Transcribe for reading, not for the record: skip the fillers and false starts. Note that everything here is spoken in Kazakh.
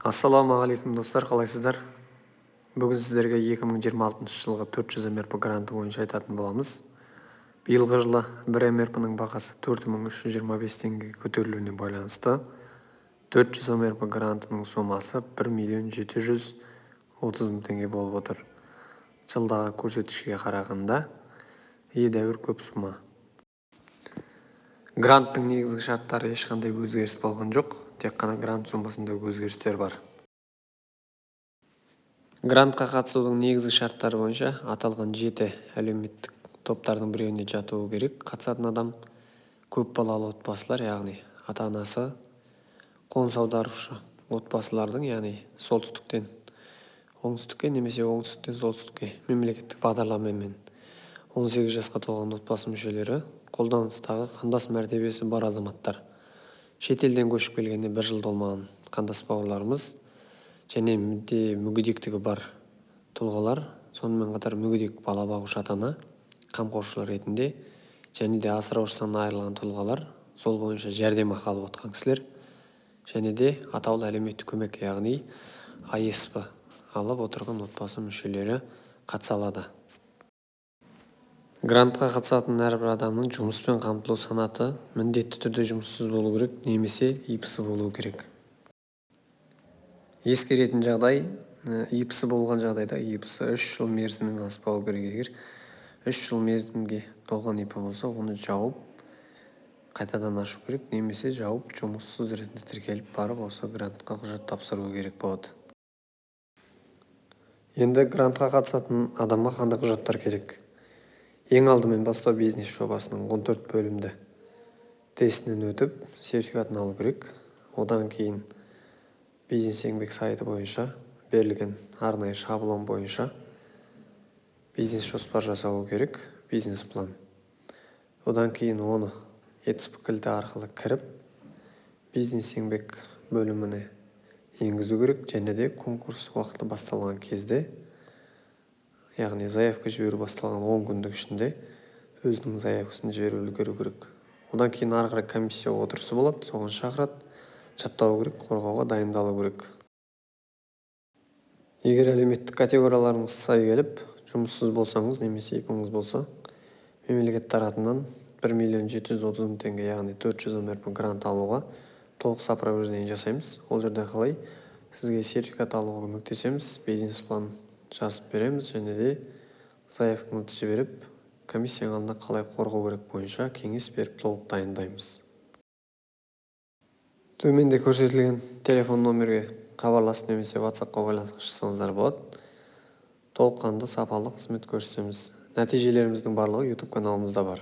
Ассалаумағалейкум достар, қалайсыздар? Бүгін сіздерге 2026 жылғы 400 МРП гранты бойынша айтатын боламыз. Биылғы жылы 1 МРП-ның бағасы 4325 теңгеге көтерілуіне байланысты 400 МРП грантының сомасы 1.730.000 теңге болып отыр. Жылдағы көрсеткішке қарағанда едәуір көп сома. Гранттың негізгі шарттары ешқандай өзгеріс болған жоқ, тек қана грант сомасында өзгерістер бар. Грантқа қатысудың негізгі шарттары бойынша аталған 7 әлеуметтік топтардың біреуіне жатуы керек. Қатысатын адам көп балалы отбасылар, яғни ата-анасы қоныс аударушы отбасылардың, яғни солтүстіктен оңтүстікке немесе оңтүстіктен солтүстікке мемлекеттік бағдарламамен 18 жасқа толған отбасы мүшелері, қолданыстағы қандас мәртебесі бар азаматтар, шетелден көшіп келгенде 1 жыл толмаған қандас бауырларымыз, және мүгедектігі бар тұлғалар, сонымен қатар мүгедек бала бағушы ата-ана, қамқоршылар ретінде, және де асыраушысынан айырылған тұлғалар, сол бойынша жәрдемақы алып отқан кісілер, және де атаулы әлеуметтік көмек, яғни АСП алып отырған отбасы мүшелері қатыса алады. Грантқа қатысатын әрбір адамның жұмыспен қамтылу санаты міндетті түрде жұмыссыз болу керек, немесе ИПС болу керек. Ескеретін жағдай, ИПС болған жағдайда ИПС 3 жыл мерзімінен аспауы керек. Егер 3 жыл мерзімге толған ИП болса, оны жауып қайтадан ашу керек, немесе жауып жұмыссыз ретінде тіркеліп барып, осы грантқа құжат тапсыру керек болады. Енді грантқа қатысатын адамға қандай құжаттар керек? Ең алдымен бастау бизнес жобасының 14 бөлімді тестінен өтіп, сертификатын алу керек. Одан кейін бизнес еңбек сайты бойынша берілген арнайы шаблон бойынша бизнес жоспар жасау керек, бизнес план. Одан кейін оны ЕЦП кілті арқылы кіріп, бизнес еңбек бөліміне енгізу керек, және де конкурс уақыты басталған кезде, яғни заявка жіберу басталған 10 күндік ішінде өзінің заявкасын жіберіп үлгеру керек. Одан кейін ары қарай комиссия отырысы болады, соған шақырады, жаттау керек, қорғауға дайындалу керек. Егер әлеуметтік категорияларыңыз сай келіп, жұмыссыз болсаңыз немесе ИП-іңіз болса, мемлекет тарапынан 1.730.000 теңге, яғни 400 МРП грант алуға толық сопровождение жасаймыз. Ол жерде қалай сізге сертификат алуға көмектесеміз, бизнес план жазып береміз, және де заявкаңызды жіберіп, комиссияның алдында қалай қорғау керек бойынша кеңес беріп толық дайындаймыз. Төменде көрсетілген телефон номерге хабарласып немесе WhatsApp-қа байланысқа шықсаңыздар болады. Толыққанды сапалы қызмет көрсетеміз. Нәтижелеріміздің барлығы YouTube каналымызда бар.